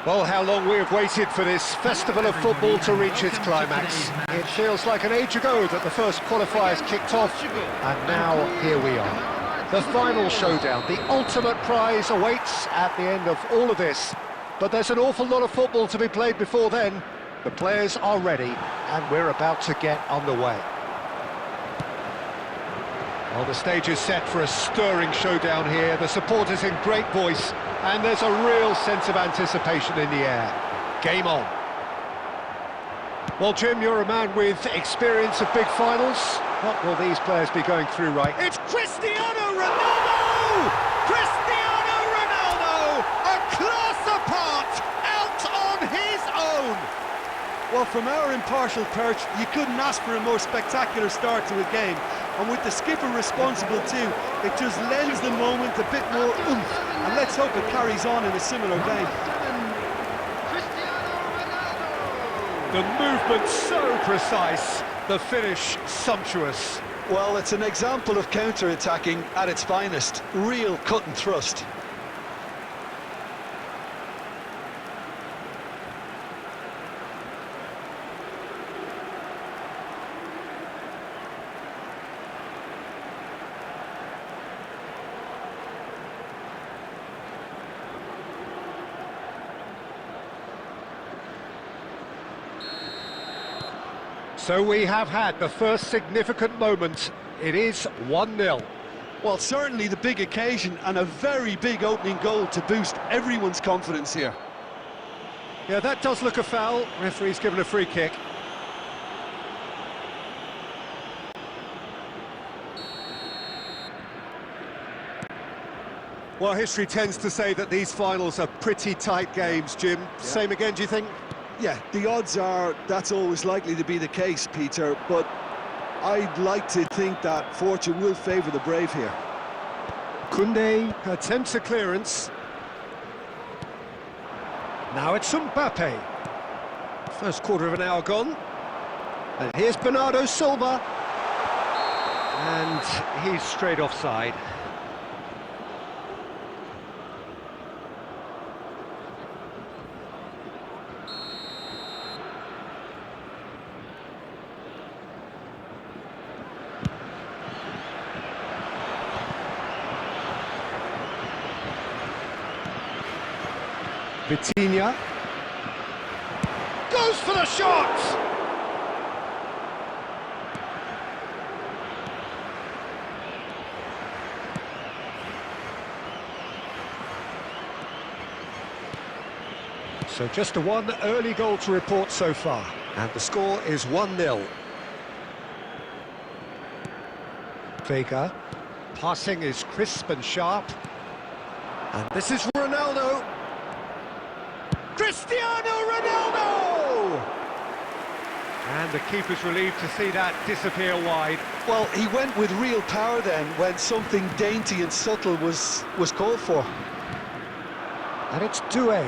Well, how long we have waited for this festival of football to reach its climax. It feels like an age ago that the first qualifiers kicked off, and now here we are. The final showdown, the ultimate prize awaits at the end of all of this. But there's an awful lot of football to be played before then. The players are ready, and we're about to get underway. Well, the stage is set for a stirring showdown here. The supporters in great voice, and there's a real sense of anticipation in the air. Game on. Well, Jim, you're a man with experience of big finals. What will these players be going through right? It's Cristiano Ronaldo! Cristiano Ronaldo! A class apart, out on his own! Well, from our impartial perch, you couldn't ask for a more spectacular start to a game. And with the skipper responsible too, it just lends the moment a bit more oomph. And let's hope it carries on in a similar vein. The movement so precise, the finish sumptuous. Well, it's an example of counter-attacking at its finest. Real cut and thrust. So we have had the first significant moment. It is 1-0. Well, certainly the big occasion and a very big opening goal to boost everyone's confidence here. Yeah, that does look a foul. Referee's given a free kick. Well, history tends to say that these finals are pretty tight games, Jim. Yeah. Same again, do you think? Yeah, the odds are that's always likely to be the case, Peter, but I'd like to think that fortune will favour the brave here. Koundé attempts a clearance. Now it's Mbappe. First quarter of an hour gone. And here's Bernardo Silva. And he's straight offside. Vitinha goes for the shot! So just one early goal to report so far, and the score is 1-0. Vega, passing is crisp and sharp, and this is Ronaldo. Cristiano Ronaldo! And the keeper's relieved to see that disappear wide. Well, he went with real power then when something dainty and subtle was called for. And it's Doué.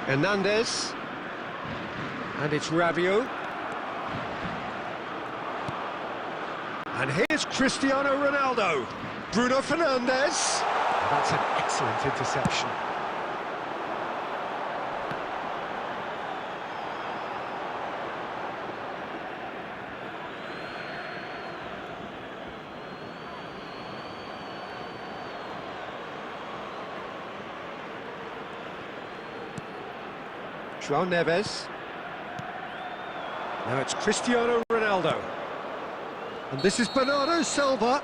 Hernandez. And it's Rabiot. And here's Cristiano Ronaldo. Bruno Fernandes. That's an excellent interception. João Neves. Now it's Cristiano Ronaldo. And this is Bernardo Silva.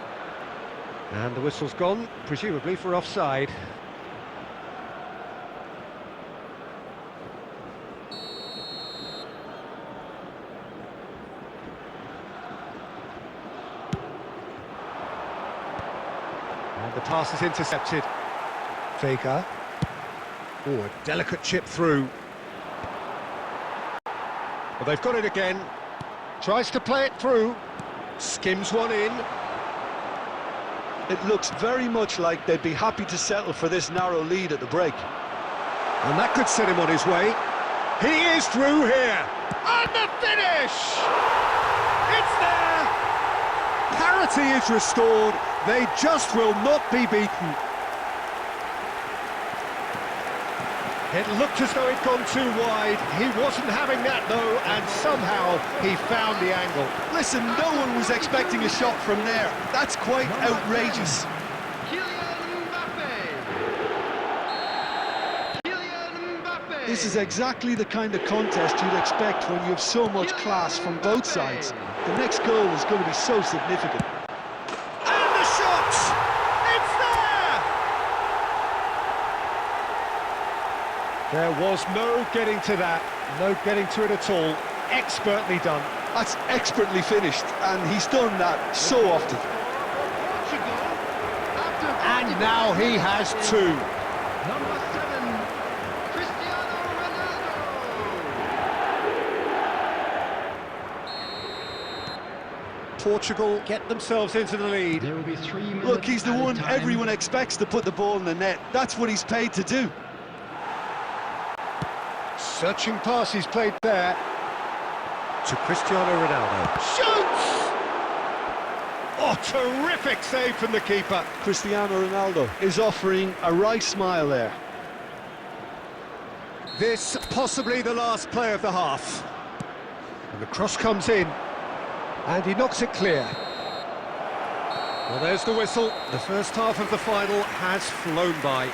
And the whistle's gone, presumably for offside. And the pass is intercepted. Vega. Oh, a delicate chip through. Well, they've got it again. Tries to play it through. Skims one in. It looks very much like they'd be happy to settle for this narrow lead at the break. And that could set him on his way. He is through here. And the finish! It's there! Parity is restored. They just will not be beaten. It looked as though it'd gone too wide. He wasn't having that, though, and somehow he found the angle. Listen, no one was expecting a shot from there. That's quite outrageous. This is exactly the kind of contest you'd expect when you have so much class from both sides. The next goal is going to be so significant. And the shot! It's there! There was no getting to that, no getting to it at all. Expertly done. That's expertly finished, and he's done that so often. And now he has two. Number 7, Cristiano Ronaldo. Portugal get themselves into the lead. There will be 3 minutes. Look, he's the one time. everyone expects to put the ball in the net. That's what he's paid to do. Searching pass he's played there. To Cristiano Ronaldo. Shoots! Oh, terrific save from the keeper. Cristiano Ronaldo is offering a wry smile there. This possibly the last play of the half. And the cross comes in. And he knocks it clear. Well, there's the whistle. The first half of the final has flown by.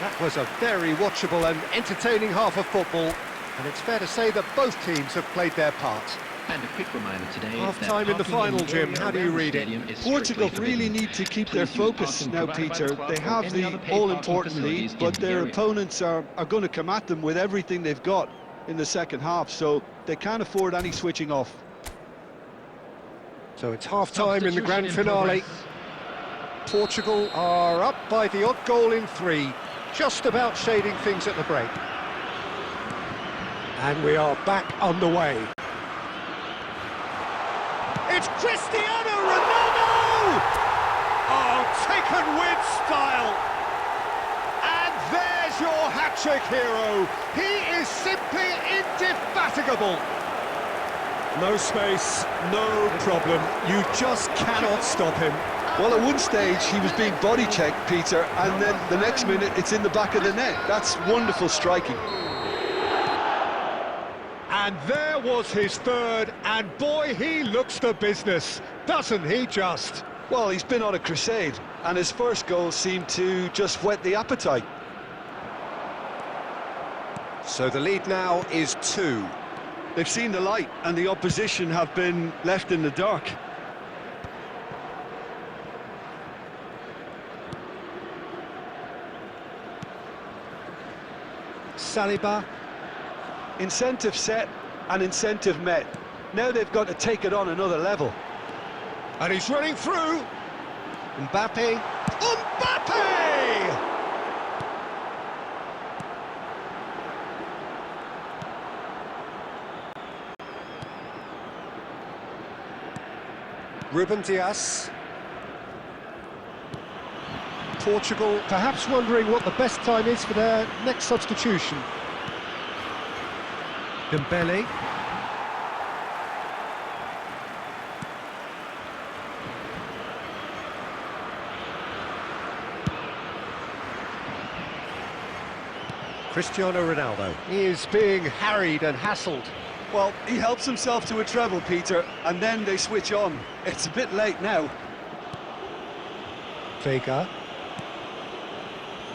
That was a very watchable and entertaining half of football. And it's fair to say that both teams have played their part. And a quick reminder today. Half-time in the final, Jim. How do you read it? Portugal really need to keep their focus now, Peter. They have the all-important lead, but their opponents are going to come at them with everything they've got in the second half, so they can't afford any switching off. So it's half-time in the grand finale. Portugal are up by the odd goal in 3, just about shading things at the break. And we are back on the way. It's Cristiano Ronaldo! Oh, taken with style. And there's your hat-trick hero. He is simply indefatigable. No space, no problem. You just cannot stop him. Well, at one stage, he was being body-checked, Peter, and then the next minute, it's in the back of the net. That's wonderful striking. And there was his third, and boy, he looks the business, doesn't he just? Well, he's been on a crusade, and his first goal seemed to just whet the appetite. So the lead now is 2. They've seen the light, and the opposition have been left in the dark. Saliba. Incentive set and incentive met. Now they've got to take it on another level. And he's running through. Mbappe. Mbappe! Ruben Dias. Portugal perhaps wondering what the best time is for their next substitution. Dembele. Cristiano Ronaldo. He is being harried and hassled. Well, he helps himself to a treble, Peter, and then they switch on. It's a bit late now. Vega.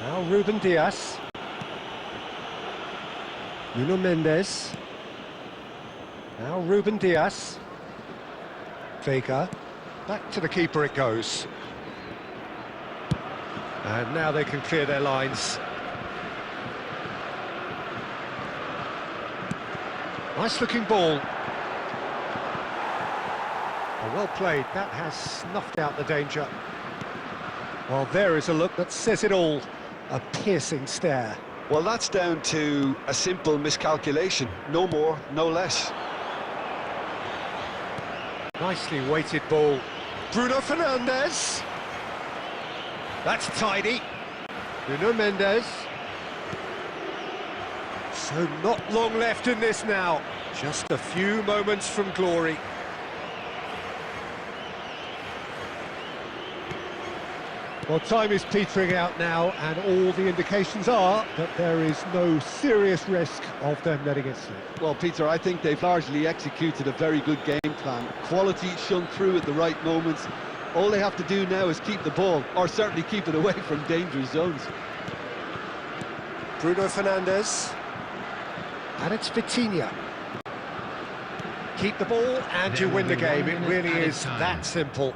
Now Ruben Dias. Nuno Mendes. Now Ruben Dias. Vega. Back to the keeper it goes. And now they can clear their lines. Nice looking ball. Oh, well played. That has snuffed out the danger. Well, there is a look that says it all. A piercing stare. Well, that's down to a simple miscalculation. No more, no less. Nicely weighted ball. Bruno Fernandes. That's tidy. Nuno Mendes. So not long left in this now. Just a few moments from glory. Well, time is petering out now, and all the indications are that there is no serious risk of them letting it slip. Well, Peter, I think they've largely executed a very good game plan. Quality shone through at the right moments. All they have to do now is keep the ball, or certainly keep it away from dangerous zones. Bruno Fernandes. And it's Vitinha. Keep the ball and you win the game. It really is that simple.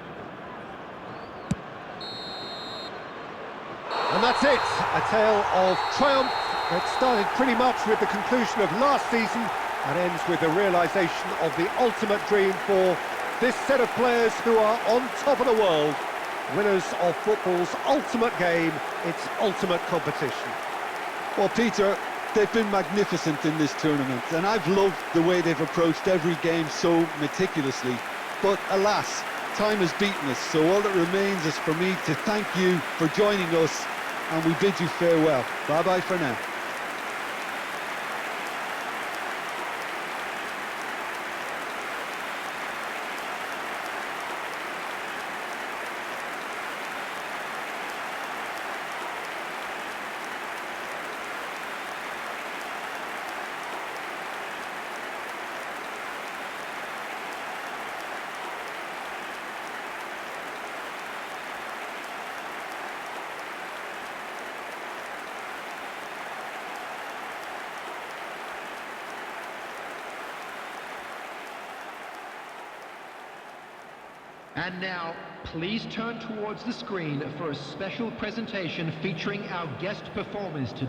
And that's it, a tale of triumph that started pretty much with the conclusion of last season and ends with the realisation of the ultimate dream for this set of players who are on top of the world, winners of football's ultimate game, its ultimate competition. Well, Peter, they've been magnificent in this tournament, and I've loved the way they've approached every game so meticulously. But alas, time has beaten us, so all that remains is for me to thank you for joining us, and we bid you farewell. Bye-bye for now. And now, please turn towards the screen for a special presentation featuring our guest performers today.